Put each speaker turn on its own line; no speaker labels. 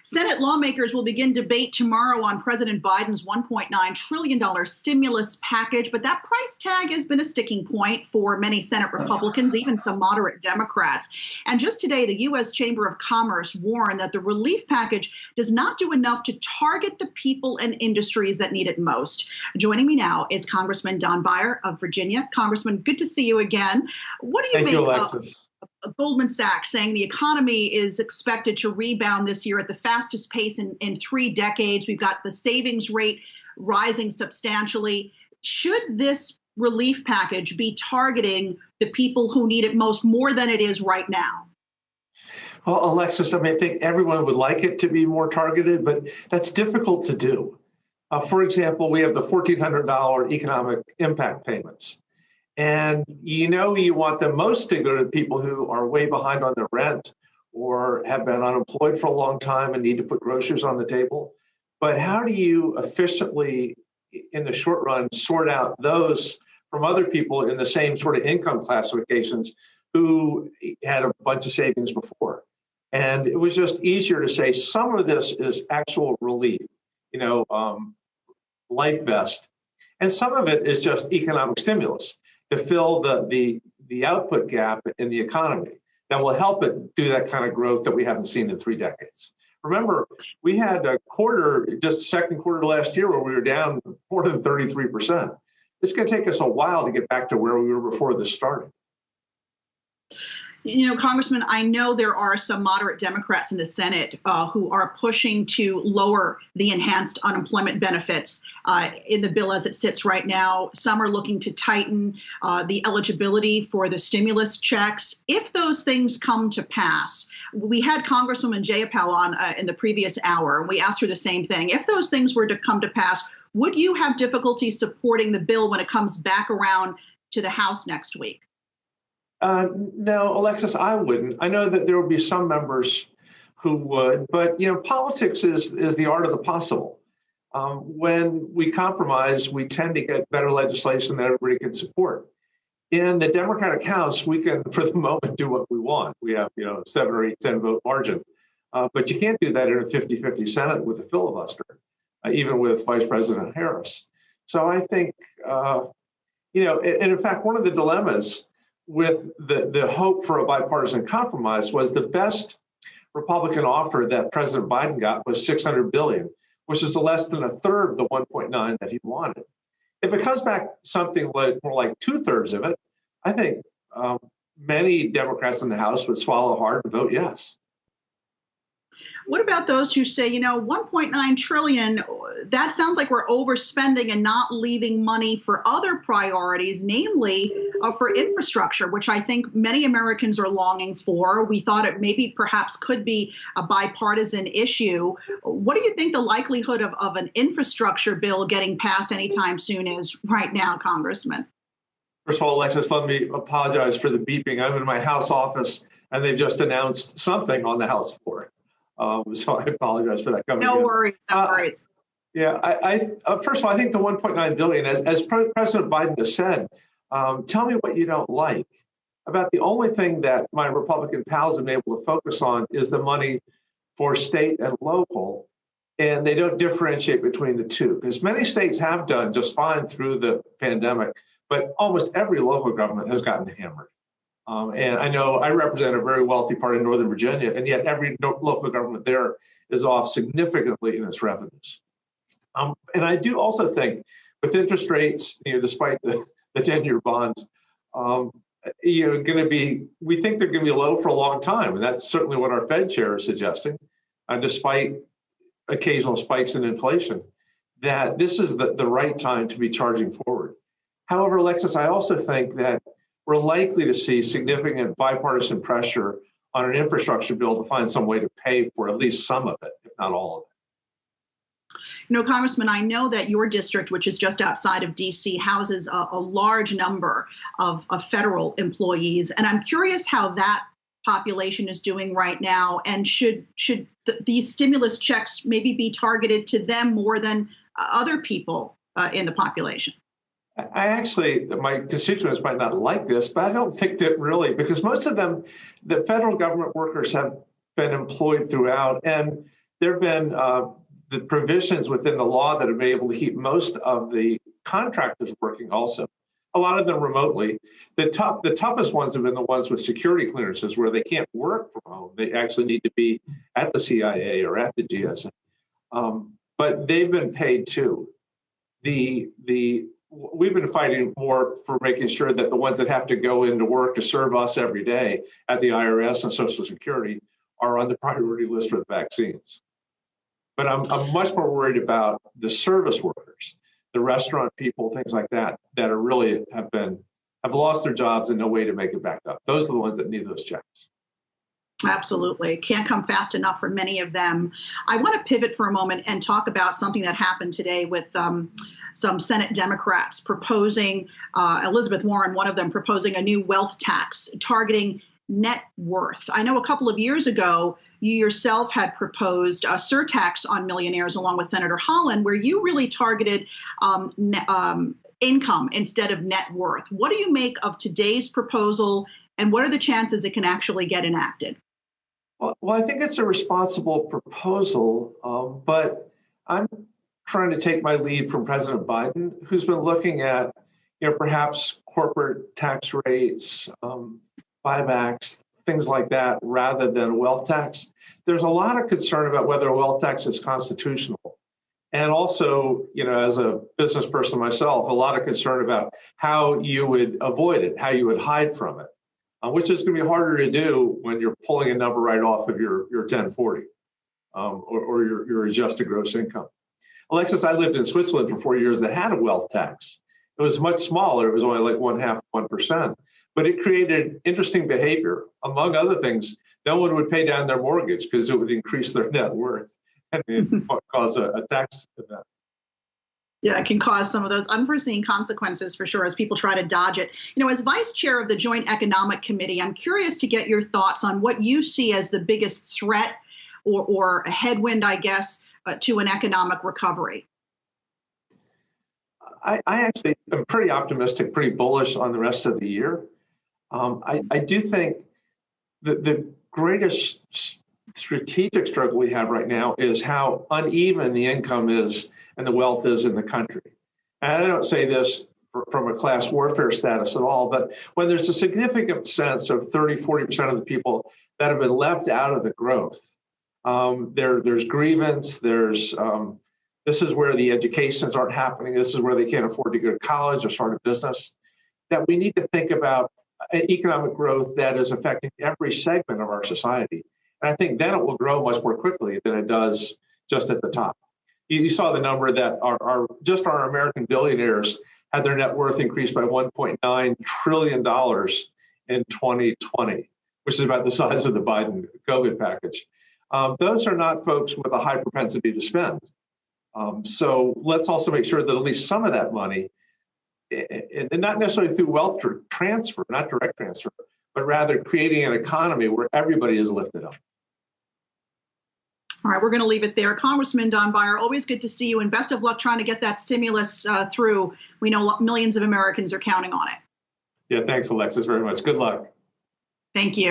Senate lawmakers will begin debate tomorrow on President Biden's $1.9 trillion stimulus package, but that price tag has been a sticking point for many Senate Republicans, even some moderate Democrats. And just today, the U.S. Chamber of Commerce warned that the relief package does not do enough to target the people and industries that need it most. Joining me now is Congressman Don Beyer of Virginia. Congressman, good to see you again. What do you
Thank
make
you, Alexis.
Goldman Sachs saying the economy is expected to rebound this year at the fastest pace in 3 decades? We've got the savings rate rising substantially. Should this relief package be targeting the people who need it most more than it is right now?
Well, Alexis, I think everyone would like it to be more targeted, but that's difficult to do. For example, we have the $1,400 economic impact payments. And you want them most to go to people who are way behind on their rent or have been unemployed for a long time and need to put groceries on the table. But how do you efficiently, in the short run, sort out those from other people in the same sort of income classifications who had a bunch of savings before? And it was just easier to say some of this is actual relief, life vest, and some of it is just economic stimulus to fill the output gap in the economy that will help it do that kind of growth that we haven't seen in 3 decades. Remember, we had second quarter last year where we were down more than 33%. It's going to take us a while to get back to where we were before this started.
Congressman, I know there are some moderate Democrats in the Senate who are pushing to lower the enhanced unemployment benefits in the bill as it sits right now. Some are looking to tighten the eligibility for the stimulus checks. If those things come to pass, we had Congresswoman Jayapal on in the previous hour, and we asked her the same thing. If those things were to come to pass, would you have difficulty supporting the bill when it comes back around to the House next week?
No, Alexis, I wouldn't. I know that there will be some members who would, but politics is the art of the possible. When we compromise, we tend to get better legislation that everybody can support. In the Democratic House, we can, for the moment, do what we want. We have, 7 or 8, 10 vote margin, but you can't do that in a 50-50 Senate with a filibuster, even with Vice President Harris. So I think, and in fact, one of the dilemmas with the hope for a bipartisan compromise was the best Republican offer that President Biden got was $600 billion, which is less than a third of the 1.9 that he wanted. If it comes back something more like 2/3 of it, I think many Democrats in the House would swallow hard and vote yes.
What about those who say, $1.9 trillion, that sounds like we're overspending and not leaving money for other priorities, namely for infrastructure, which I think many Americans are longing for. We thought it maybe perhaps could be a bipartisan issue. What do you think the likelihood of an infrastructure bill getting passed anytime soon is right now, Congressman?
First of all, Alexis, let me apologize for the beeping. I'm in my House office, and they just announced something on the House floor. So I apologize for that coming in.
No worries.
Yeah, first of all, I think the $1.9 billion, as President Biden has said, tell me what you don't like. About the only thing that my Republican pals have been able to focus on is the money for state and local, and they don't differentiate between the two, because many states have done just fine through the pandemic, but almost every local government has gotten hammered. And I know I represent a very wealthy part of Northern Virginia, and yet every local government there is off significantly in its revenues. And I do also think with interest rates, despite the 10-year bonds, we think they're going to be low for a long time. And that's certainly what our Fed chair is suggesting, despite occasional spikes in inflation, that this is the right time to be charging forward. However, Alexis, I also think that we're likely to see significant bipartisan pressure on an infrastructure bill to find some way to pay for at least some of it, if not all of it.
Congressman, I know that your district, which is just outside of D.C., houses a large number of federal employees. And I'm curious how that population is doing right now. And should these stimulus checks maybe be targeted to them more than other people in the population?
My constituents might not like this, but I don't think that really, because most of them, the federal government workers have been employed throughout, and there have been the provisions within the law that have been able to keep most of the contractors working also. A lot of them remotely. The toughest ones have been the ones with security clearances where they can't work from home. They actually need to be at the CIA or at the GSA. But they've been paid too. We've been fighting more for making sure that the ones that have to go into work to serve us every day at the IRS and Social Security are on the priority list for the vaccines. But I'm much more worried about the service workers, the restaurant people, things like that, that are really have lost their jobs and no way to make it back up. Those are the ones that need those checks.
Absolutely. Can't come fast enough for many of them. I want to pivot for a moment and talk about something that happened today with some Senate Democrats proposing, Elizabeth Warren, one of them, proposing a new wealth tax targeting net worth. I know a couple of years ago, you yourself had proposed a surtax on millionaires along with Senator Holland, where you really targeted income instead of net worth. What do you make of today's proposal, and what are the chances it can actually get enacted?
Well, I think it's a responsible proposal, but I'm trying to take my lead from President Biden, who's been looking at, perhaps corporate tax rates, buybacks, things like that, rather than a wealth tax. There's a lot of concern about whether a wealth tax is constitutional. And also, as a business person myself, a lot of concern about how you would avoid it, how you would hide from it, which is going to be harder to do when you're pulling a number right off of your 1040 or your adjusted gross income. Alexis, I lived in Switzerland for 4 years that had a wealth tax. It was much smaller. It was only like 1% but it created interesting behavior. Among other things, no one would pay down their mortgage because it would increase their net worth and it cause a tax event.
Yeah, it can cause some of those unforeseen consequences for sure as people try to dodge it. As vice chair of the Joint Economic Committee, I'm curious to get your thoughts on what you see as the biggest threat or a headwind, I guess, to an economic recovery.
I actually am pretty optimistic, pretty bullish on the rest of the year. I do think the greatest strategic struggle we have right now is how uneven the income is and the wealth is in the country. And I don't say this from a class warfare status at all, but when there's a significant sense of 30-40% of the people that have been left out of the growth, there's grievance, this is where the educations aren't happening, this is where they can't afford to go to college or start a business, that we need to think about economic growth that is affecting every segment of our society. And I think then it will grow much more quickly than it does just at the top. You saw the number that our American billionaires had their net worth increased by $1.9 trillion in 2020, which is about the size of the Biden COVID package. Those are not folks with a high propensity to spend. So let's also make sure that at least some of that money, and not necessarily through wealth transfer, not direct transfer, but rather creating an economy where everybody is lifted up.
All right, we're going to leave it there. Congressman Don Beyer, always good to see you, and best of luck trying to get that stimulus through. We know millions of Americans are counting on it.
Yeah, thanks, Alexis, very much. Good luck.
Thank you.